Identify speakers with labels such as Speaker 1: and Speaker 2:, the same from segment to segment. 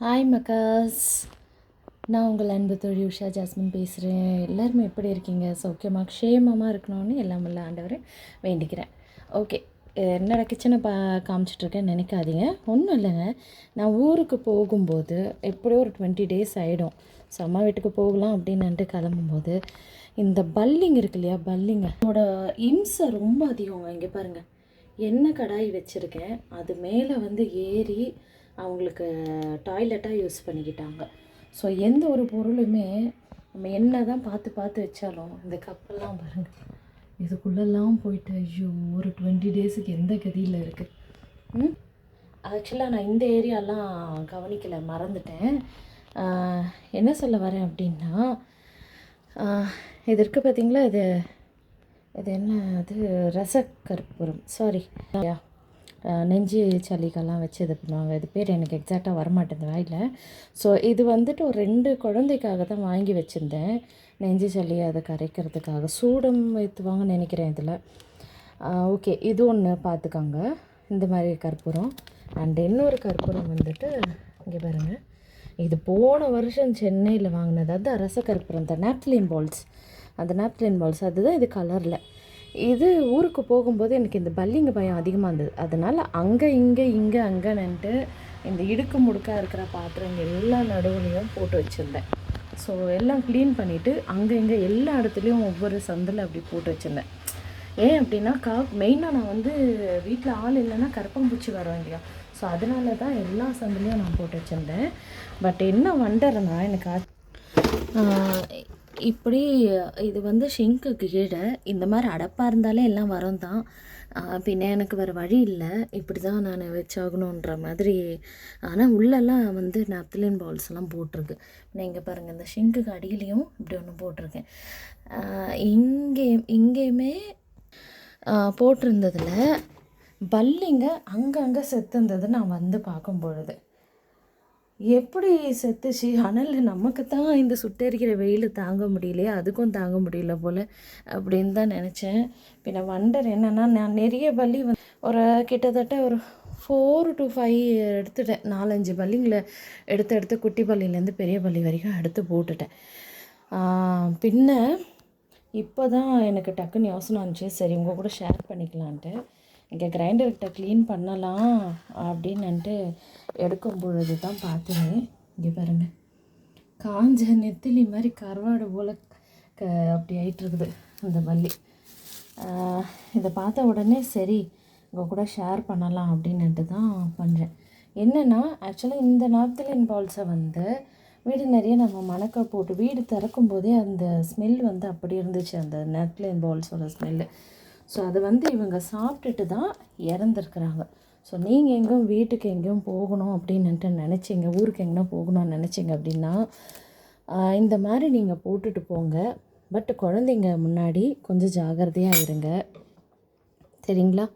Speaker 1: Hi macaws, நான் உங்கள் அன்பு தோழி உஷா ஜாஸ்மின் பேசுகிறேன். எல்லாருமே எப்படி இருக்கீங்க? சௌக்கியமாக க்ஷேமமாக இருக்கணும்னு எல்லாம் உள்ள ஆண்டவரை வேண்டிக்கிறேன். ஓகே, என்னோட கிச்சனை காமிச்சிட்ருக்கேன்னு நினைக்காதீங்க. ஒன்றும் இல்லைங்க. நான் ஊருக்கு போகும்போது எப்படியோ ஒரு 20 days ஆகிடும். ஸோ அம்மா வீட்டுக்கு போகலாம் அப்படின்னுட்டு கிளம்பும்போது இந்த பல்லிங் இருக்கு இல்லையா, பல்லிங்க என்னோட இம்சை ரொம்ப அதிகங்க. இங்கே பாருங்கள், எண்ணெய் கடாய் வச்சுருக்கேன், அது மேலே வந்து ஏறி அவங்களுக்கு டாய்லெட்டாக யூஸ் பண்ணிக்கிட்டாங்க. ஸோ எந்த ஒரு பொருளுமே நம்ம என்ன தான் பார்த்து பார்த்து வச்சாலும் இந்த கப்பெல்லாம் பாருங்கள், இதுக்குள்ளெல்லாம் போயிட்டு ஐயோ ஒரு 20 daysக்கு எந்த கதியில் இருக்குது. ஆக்சுவலாக நான் இந்த ஏரியாலாம் கவனிக்கலை, மறந்துட்டேன். என்ன சொல்ல வரேன் அப்படின்னா, இது இருக்குது பார்த்தீங்களா, இது என்ன, அது ரசக்கற்பூரம், சாரி, நெஞ்சு சளிக்கெல்லாம் வச்சு இது பண்ணுவாங்க. இது பேர் எனக்கு எக்ஸாக்டாக வரமாட்டேங்குது வாயில். ஸோ இது வந்துட்டு ஒரு 2 குழந்தைக்காக தான் வாங்கி வச்சுருந்தேன். நெஞ்சு சளி அதை கரைக்கிறதுக்காக சூடம் ஏற்றுவாங்கன்னு நினைக்கிறேன் இதில். ஓகே, இது ஒன்று பார்த்துக்கோங்க, இந்த மாதிரி கற்பூரம். அண்ட் இன்னொரு கற்பூரம் வந்துட்டு இங்கே பாருங்கள், இது போன வருஷம் சென்னையில் வாங்கினது. அது அரச கற்பூரம் தான், நாப்தலின் பால்ஸ். அந்த நாப்தலின் பால்ஸ் அதுதான் இது கலரில். இது ஊருக்கு போகும்போது எனக்கு இந்த பல்லிங்க பயம் அதிகமாக இருந்தது. அதனால் அங்கே இங்கே அங்கேன்னுட்டு இந்த இடுக்கு முடுக்காக இருக்கிற பாத்திரங்கள் எல்லா நடுவுலையும் போட்டு வச்சுருந்தேன். ஸோ எல்லாம் க்ளீன் பண்ணிவிட்டு அங்கே இங்கே எல்லா இடத்துலையும் ஒவ்வொரு சந்தில் அப்படி போட்டு வச்சுருந்தேன். ஏன் அப்படின்னா மெயினாக நான் வந்து வீட்டில் ஆள் இல்லைன்னா கரப்பாம்பூச்சி வரும் இல்லையா, ஸோ அதனால தான் எல்லா சந்திலையும் நான் போட்டு வச்சுருந்தேன். பட் என்ன வண்டர்னா, எனக்கு இப்படி இது வந்து ஷிங்க்குக்கு கீழே இந்த மாதிரி அடப்பாக இருந்தாலே எல்லாம் வரும் தான். பின்ன எனக்கு வேறு வழி இல்லை, இப்படி தான் நான் வச்சாகணுன்ற மாதிரி. ஆனால் உள்ளெல்லாம் வந்து நாப்தலின் பால்ஸ்லாம் போட்டிருக்கு. நீங்கள் பாருங்கள், இந்த ஷிங்க்குக்கு அடியிலையும் இப்படி ஒன்று போட்டிருக்கேன். இங்கேயுமே போட்டிருந்ததில் பல்லிங்க அங்கங்கே செத்துருந்தது நான் வந்து பார்க்கும் பொழுது. எப்படி செத்துச்சு? அனல் நமக்கு தான் இந்த சுட்டெரிக்கிற வெயில் தாங்க முடியலையே, அதுக்கும் தாங்க முடியல போல் அப்படின்னு தான் நினச்சேன். பின்ன வண்டர் என்னென்னா, நான் நிறைய பல்லி ஒரு கிட்டத்தட்ட ஒரு 4 to 5 எடுத்துட்டேன். 4-5 பல்லிங்களை எடுத்து குட்டி பல்லிலேருந்து பெரிய பல்லி வரைக்கும் எடுத்து போட்டுட்டேன். பின்ன இப்போ தான் எனக்கு டக்குன்னு யோசனை வந்துச்சு, சரி உங்கள் கூட ஷேர் பண்ணிக்கலான்ட்டு. இங்கே கிரைண்டர்கிட்ட க்ளீன் பண்ணலாம் அப்படின்னுட்டு எடுக்கும் பொழுது தான் பார்த்தேன். இங்கே பாருங்கள், காஞ்ச நெத்திலி மாதிரி கருவாடு போல் அப்படி ஆகிட்டுருக்குது அந்த பல்லி. இதை பார்த்த உடனே சரி உங்கள் கூட ஷேர் பண்ணலாம் அப்படின்னுட்டு தான் பண்ணுறேன். என்னென்னா, ஆக்சுவலாக இந்த நாப்தலின் பால்ஸை வந்து வீடு நிறைய நம்ம மணக்க போட்டு வீடு திறக்கும் போதே அந்த ஸ்மெல் வந்து அப்படி இருந்துச்சு, அந்த நாப்தலின் பால்ஸோட ஸ்மெல்லு. ஸோ அதை வந்து இவங்க சாப்பிட்டுட்டு தான் இறந்துருக்குறாங்க. ஸோ நீங்கள் எங்கேயும் வீட்டுக்கு எங்கேயும் போகணும் அப்படின்னுட்டு நினச்சிங்க, ஊருக்கு எங்கன்னா போகணும்னு நினச்சிங்க அப்படின்னா இந்த மாதிரி நீங்கள் போட்டுட்டு போங்க. பட் குழந்தைங்க முன்னாடி கொஞ்சம் ஜாகிரதையாக இருங்க, சரிங்களா?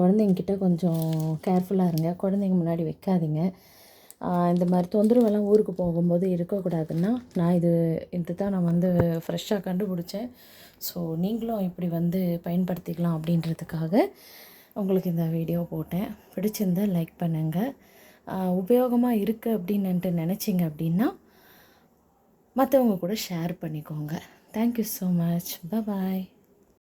Speaker 1: குழந்தைங்கிட்ட கொஞ்சம் கேர்ஃபுல்லாக இருங்க, குழந்தைங்க முன்னாடி வைக்காதீங்க. இந்த மாதிரி தொந்தரவெல்லாம் ஊருக்கு போகும்போது இருக்கக்கூடாதுன்னா நான் இது தான் நான் வந்து ஃப்ரெஷ்ஷாக கண்டுபிடிச்சேன். ஸோ நீங்களும் இப்படி வந்து பயன்படுத்திக்கலாம் அப்படின்றதுக்காக உங்களுக்கு இந்த வீடியோ போட்டேன். பிடிச்சிருந்தால் லைக் பண்ணுங்கள். உபயோகமாக இருக்குது அப்படின்னுட்டு நினச்சிங்க அப்படின்னா மற்றவங்க கூட ஷேர் பண்ணிக்கோங்க. Thank you so much. பாய்.